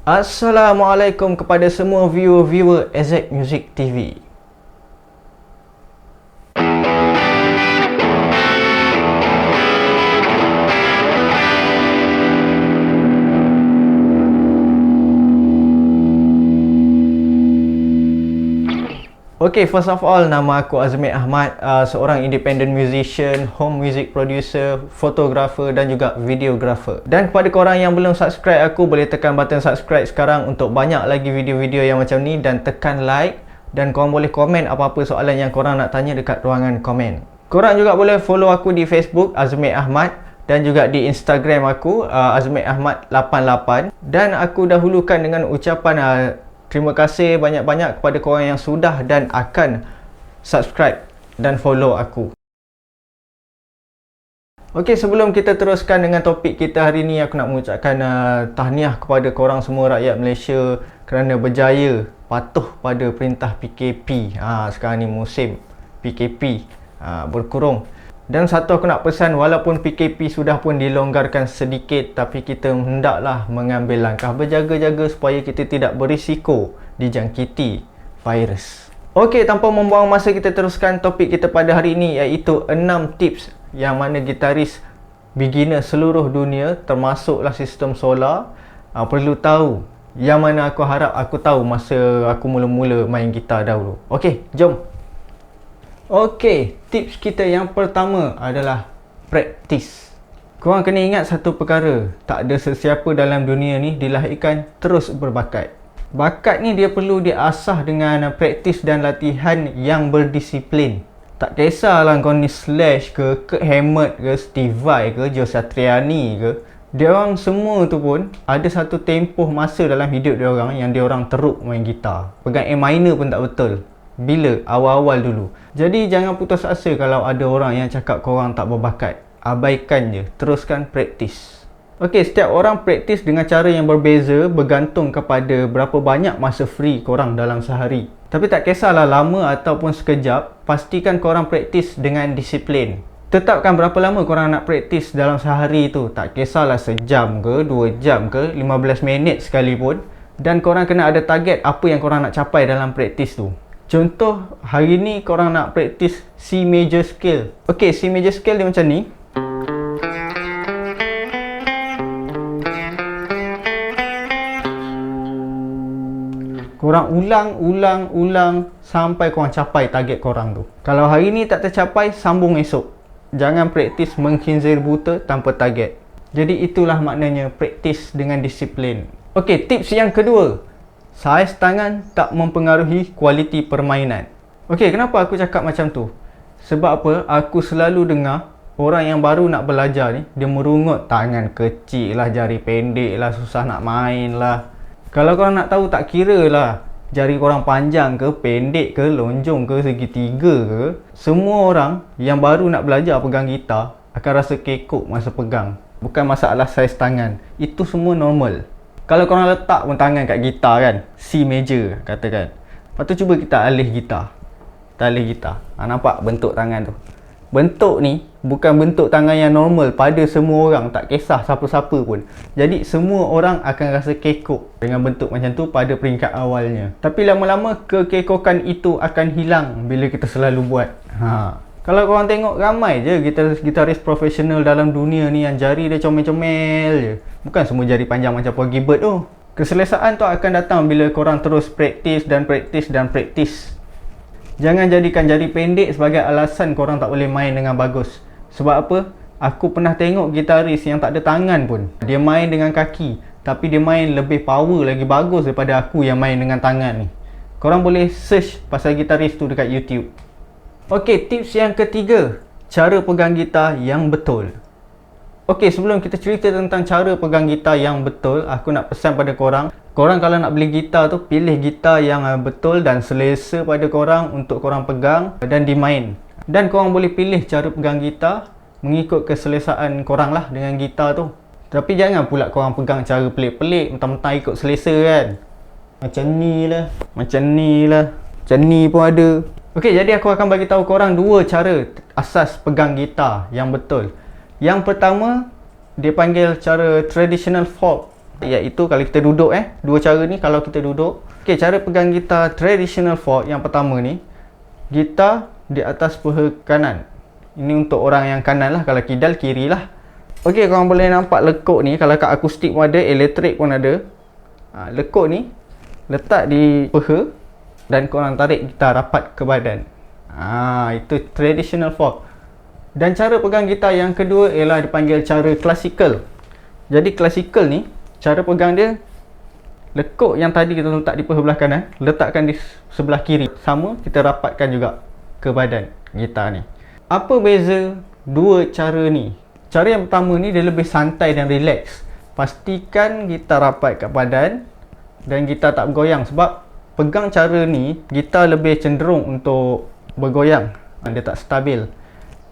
Assalamualaikum kepada semua viewer Ezek Music TV. Okay, first of all, nama aku Azmi Ahmad, seorang independent musician, home music producer, fotografer dan juga videographer. Dan kepada korang yang belum subscribe aku, boleh tekan button subscribe sekarang untuk banyak lagi video-video yang macam ni, dan tekan like, dan korang boleh komen apa-apa soalan yang korang nak tanya dekat ruangan komen. Korang juga boleh follow aku di Facebook Azmi Ahmad, dan juga di Instagram aku Azmi Ahmad 88. Dan aku dahulukan dengan ucapan terima kasih banyak-banyak kepada korang yang sudah dan akan subscribe dan follow aku. Okey, sebelum kita teruskan dengan topik kita hari ni, aku nak mengucapkan tahniah kepada korang semua rakyat Malaysia kerana berjaya patuh pada perintah PKP. Sekarang ni musim PKP berkurung. Dan satu aku nak pesan, walaupun PKP sudah pun dilonggarkan sedikit, tapi kita hendaklah mengambil langkah berjaga-jaga supaya kita tidak berisiko dijangkiti virus. Okey, tanpa membuang masa, kita teruskan topik kita pada hari ini, iaitu 6 tips yang mana gitaris beginner seluruh dunia, termasuklah sistem solar, perlu tahu. Yang mana aku harap aku tahu masa aku mula-mula main gitar dahulu. Okey, jom. Okey, tips kita yang pertama adalah practice. Korang kena ingat satu perkara, tak ada sesiapa dalam dunia ni dilahirkan terus berbakat. Bakat ni dia perlu diasah dengan practice dan latihan yang berdisiplin. Tak kisahlah kau ni Slash ke, Kirk Hammett ke, Steve Vai ke, Joe Satriani ke, diorang semua tu pun ada satu tempoh masa dalam hidup diorang yang diorang teruk main gitar. Pegang A minor pun tak betul bila awal-awal dulu. Jadi jangan putus asa kalau ada orang yang cakap korang tak berbakat. Abaikan je, teruskan praktis. Okey, setiap orang praktis dengan cara yang berbeza, bergantung kepada berapa banyak masa free korang dalam sehari. Tapi tak kisahlah lama ataupun sekejap, pastikan korang praktis dengan disiplin. Tetapkan berapa lama korang nak praktis dalam sehari tu. Tak kisahlah sejam ke, 2 jam ke, 15 minit sekalipun. Dan korang kena ada target apa yang korang nak capai dalam praktis tu. Contoh, hari ni korang nak praktis C major scale. Okey, C major scale dia macam ni. Korang ulang sampai korang capai target korang tu. Kalau hari ni tak tercapai, sambung esok. Jangan praktis mengkhinzir buta tanpa target. Jadi itulah maknanya praktis dengan disiplin. Okey, tips yang kedua, saiz tangan tak mempengaruhi kualiti permainan. Okey, kenapa aku cakap macam tu? Sebab apa? Aku selalu dengar orang yang baru nak belajar ni, dia merungut tangan kecil lah, jari pendek lah, susah nak main lah. Kalau korang nak tahu, tak kira lah jari korang panjang ke, pendek ke, lonjong ke, segitiga ke, semua orang yang baru nak belajar pegang gitar akan rasa kekok masa pegang. Bukan masalah saiz tangan, itu semua normal. Kalau korang letak pun tangan kat gitar kan, C major katakan, lepas tu cuba kita alih gitar. Kita alih gitar, nampak bentuk tangan tu? Bentuk ni bukan bentuk tangan yang normal pada semua orang, tak kisah siapa-siapa pun. Jadi semua orang akan rasa kekok dengan bentuk macam tu pada peringkat awalnya. Tapi lama-lama kekekokan itu akan hilang bila kita selalu buat. Kalau korang tengok, ramai je gitaris profesional dalam dunia ni yang jari dia comel-comel je. Bukan semua jari panjang macam Paul Gilbert tu. Keselesaan tu akan datang bila korang terus praktis dan praktis dan praktis. Jangan jadikan jari pendek sebagai alasan korang tak boleh main dengan bagus. Sebab apa? Aku pernah tengok gitaris yang tak ada tangan pun. Dia main dengan kaki, tapi dia main lebih power lagi bagus daripada aku yang main dengan tangan ni. Korang boleh search pasal gitaris tu dekat YouTube. Okey, tips yang ketiga, cara pegang gitar yang betul. Okey, sebelum kita cerita tentang cara pegang gitar yang betul, aku nak pesan pada korang. Korang kalau nak beli gitar tu, pilih gitar yang betul dan selesa pada korang untuk korang pegang dan dimain. Dan korang boleh pilih cara pegang gitar mengikut keselesaan korang lah dengan gitar tu. Tapi jangan pula korang pegang cara pelik-pelik, mentang-mentang ikut selesa kan. Macam ni lah, macam ni lah, macam ni pun ada. Okey, jadi aku akan bagi tahu korang 2 cara asas pegang gitar yang betul. Yang pertama, dia panggil cara traditional folk. iaitu kalau kita duduk dua cara ni kalau kita duduk. Okey, cara pegang gitar traditional folk yang pertama ni, gitar di atas paha kanan. Ini untuk orang yang kanan lah, kalau kidal kiri lah. Okey, korang boleh nampak lekuk ni, kalau kat akustik pun ada, elektrik pun ada. Lekuk ni letak di paha dan korang tarik gitar rapat ke badan. Itu traditional folk. Dan cara pegang gitar yang kedua ialah dipanggil cara klasikal. Jadi klasikal ni, cara pegang dia, lekuk yang tadi kita letak di paha belah kanan, letakkan di sebelah kiri. Sama, kita rapatkan juga ke badan gitar ni. Apa beza dua cara ni? Cara yang pertama ni dia lebih santai dan relax. Pastikan gitar rapat kat badan dan gitar tak bergoyang. Sebab pegang cara ni, gitar lebih cenderung untuk bergoyang. Dia tak stabil.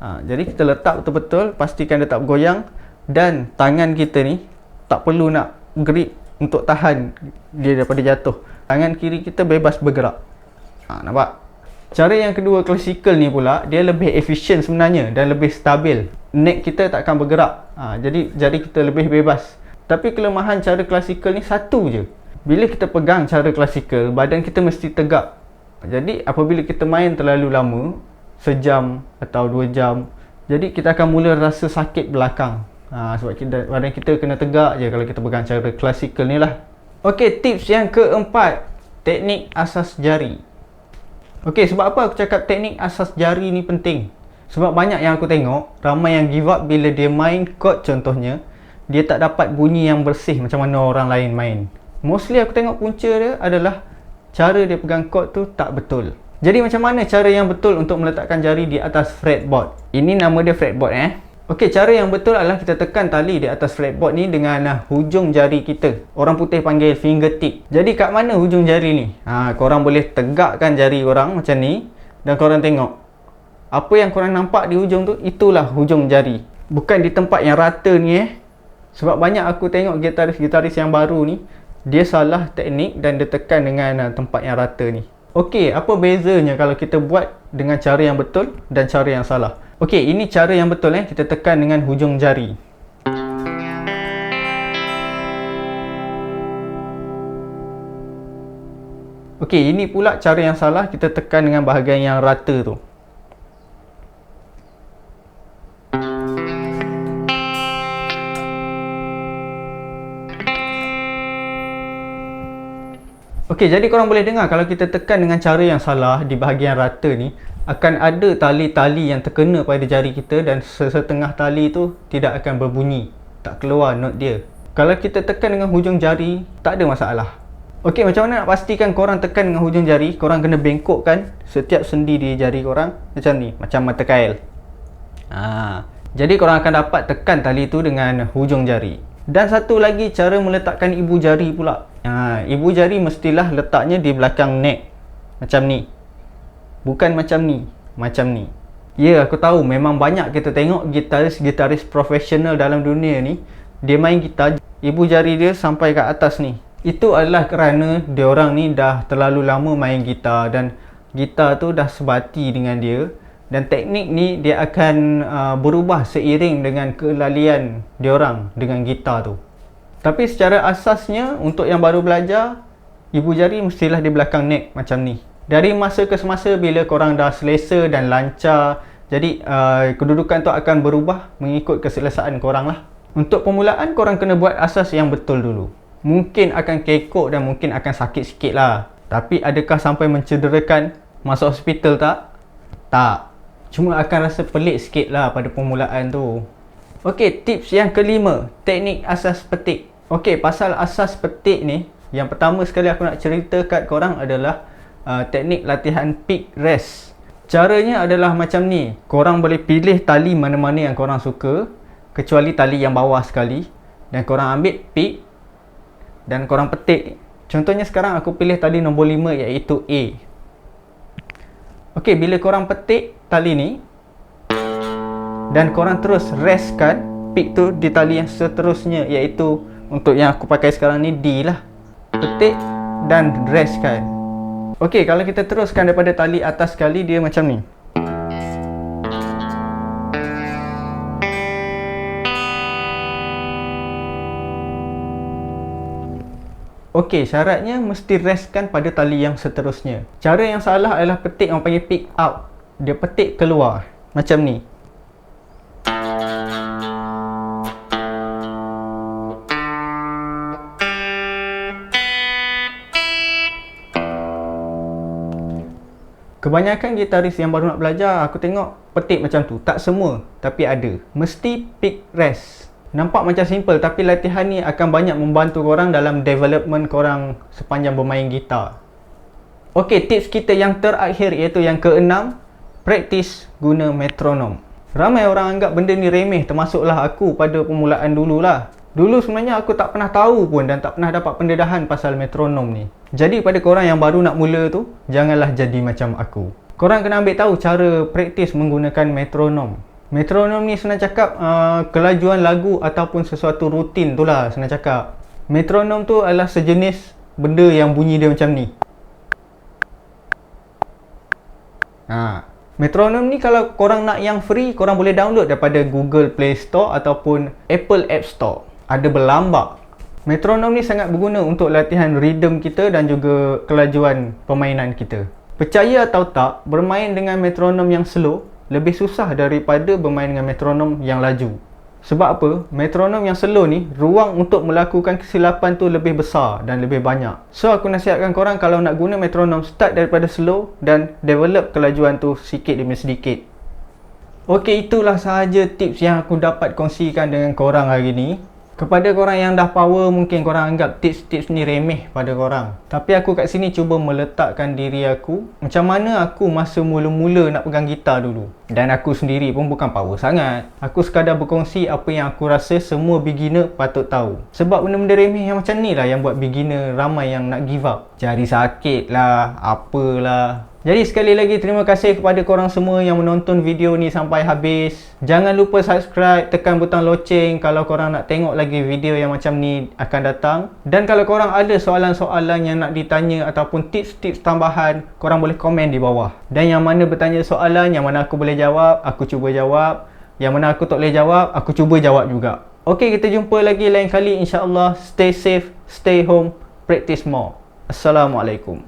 Jadi kita letak betul-betul, pastikan dia tak bergoyang. Dan tangan kita ni tak perlu nak grip untuk tahan dia daripada jatuh. Tangan kiri kita bebas bergerak. Nampak? Cara yang kedua klasikal ni pula, dia lebih efisien sebenarnya dan lebih stabil. Neck kita tak akan bergerak. Jadi jari kita lebih bebas. Tapi kelemahan cara klasikal ni satu je. Bila kita pegang cara klasikal, badan kita mesti tegak. Jadi apabila kita main terlalu lama, sejam atau 2 jam, jadi kita akan mula rasa sakit belakang. Sebab badan kita kena tegak je kalau kita pegang cara klasikal ni lah. Okey, tips yang keempat, teknik asas jari. Okey, sebab apa aku cakap teknik asas jari ni penting? Sebab banyak yang aku tengok, ramai yang give up bila dia main chord contohnya, dia tak dapat bunyi yang bersih macam mana orang lain main. Mostly aku tengok punca dia adalah cara dia pegang chord tu tak betul. Jadi macam mana cara yang betul untuk meletakkan jari di atas fretboard? Ini nama dia fretboard Okey, cara yang betul adalah kita tekan tali di atas fretboard ni dengan hujung jari kita. Orang putih panggil fingertip. Jadi kat mana hujung jari ni? Korang boleh tegakkan jari korang macam ni dan korang tengok. Apa yang korang nampak di hujung tu, itulah hujung jari. Bukan di tempat yang rata ni Sebab banyak aku tengok gitaris-gitaris yang baru ni, dia salah teknik dan dia tekan dengan tempat yang rata ni. Okey, apa bezanya kalau kita buat dengan cara yang betul dan cara yang salah? Okey, ini cara yang betul kita tekan dengan hujung jari. Okey, ini pula cara yang salah, kita tekan dengan bahagian yang rata tu. Okey, jadi korang boleh dengar kalau kita tekan dengan cara yang salah di bahagian rata ni, akan ada tali-tali yang terkena pada jari kita dan setengah tali tu tidak akan berbunyi, tak keluar note dia. Kalau kita tekan dengan hujung jari, tak ada masalah. Okey, macam mana nak pastikan korang tekan dengan hujung jari? Korang kena bengkokkan setiap sendi di jari korang macam ni, macam mata kail. Jadi korang akan dapat tekan tali tu dengan hujung jari. Dan satu lagi cara meletakkan ibu jari pula. Ibu jari mestilah letaknya di belakang neck. Macam ni. Bukan macam ni. Macam ni. Ya, aku tahu memang banyak kita tengok gitaris-gitaris profesional dalam dunia ni, dia main gitar, ibu jari dia sampai ke atas ni. Itu adalah kerana diorang ni dah terlalu lama main gitar dan gitar tu dah sebati dengan dia. Dan teknik ni dia akan berubah seiring dengan kelalian diorang dengan gitar tu. Tapi secara asasnya untuk yang baru belajar, ibu jari mestilah di belakang neck macam ni. Dari masa ke semasa bila korang dah selesa dan lancar, jadi kedudukan tu akan berubah mengikut keselesaan korang lah. Untuk permulaan korang kena buat asas yang betul dulu. Mungkin akan kekok dan mungkin akan sakit sikit lah. Tapi adakah sampai mencederakan, masuk hospital tak? Tak. Cuma akan rasa pelik sikit lah pada permulaan tu. Okey, tips yang kelima, teknik asas petik. Okey, pasal asas petik ni, yang pertama sekali aku nak cerita kat korang adalah teknik latihan pick rest. Caranya adalah macam ni. Korang boleh pilih tali mana-mana yang korang suka, kecuali tali yang bawah sekali, dan korang ambil pick dan korang petik. Contohnya sekarang aku pilih tali nombor 5 iaitu A. Okey, bila korang petik tali ni dan korang terus restkan pick tu di tali yang seterusnya, iaitu untuk yang aku pakai sekarang ni D lah. Petik dan restkan. Okey, kalau kita teruskan daripada tali atas sekali, dia macam ni. Okey, syaratnya mesti restkan pada tali yang seterusnya. Cara yang salah adalah petik orang panggil pick out. Dia petik keluar macam ni. Kebanyakan gitaris yang baru nak belajar, aku tengok petik macam tu. Tak semua, tapi ada. Mesti pick rest. Nampak macam simple, tapi latihan ni akan banyak membantu korang dalam development korang sepanjang bermain gitar. Okey, tips kita yang terakhir iaitu yang keenam, practice guna metronom. Ramai orang anggap benda ni remeh, termasuklah aku pada permulaan dululah. Dulu sebenarnya aku tak pernah tahu pun dan tak pernah dapat pendedahan pasal metronom ni. Jadi pada korang yang baru nak mula tu, janganlah jadi macam aku. Korang kena ambil tahu cara praktis menggunakan metronom. Metronom ni senang cakap kelajuan lagu ataupun sesuatu rutin tu lah senang cakap. Metronom tu adalah sejenis benda yang bunyi dia macam ni. Metronom ni kalau korang nak yang free, korang boleh download daripada Google Play Store ataupun Apple App Store. Ada berlambak. Metronom ni sangat berguna untuk latihan rhythm kita dan juga kelajuan permainan kita. Percaya atau tak, bermain dengan metronom yang slow lebih susah daripada bermain dengan metronom yang laju. Sebab apa? Metronom yang slow ni, ruang untuk melakukan kesilapan tu lebih besar dan lebih banyak. So aku nasihatkan korang kalau nak guna metronom, start daripada slow dan develop kelajuan tu sikit demi sedikit. Okey, itulah sahaja tips yang aku dapat kongsikan dengan korang hari ni. Kepada korang yang dah power, mungkin korang anggap tips-tips ni remeh pada korang. Tapi aku kat sini cuba meletakkan diri aku macam mana aku masa mula-mula nak pegang gitar dulu. Dan aku sendiri pun bukan power sangat. Aku sekadar berkongsi apa yang aku rasa semua beginner patut tahu. Sebab benda-benda remeh yang macam ni lah yang buat beginner ramai yang nak give up. Jari sakit lah, apalah. Jadi sekali lagi terima kasih kepada korang semua yang menonton video ni sampai habis. Jangan lupa subscribe, tekan butang loceng kalau korang nak tengok lagi video yang macam ni akan datang. Dan kalau korang ada soalan-soalan yang nak ditanya ataupun tips-tips tambahan, korang boleh komen di bawah. Dan yang mana bertanya soalan, yang mana aku boleh jawab, aku cuba jawab. Yang mana aku tak boleh jawab, aku cuba jawab juga. Okey, kita jumpa lagi lain kali insya-Allah. Stay safe, stay home, practice more. Assalamualaikum.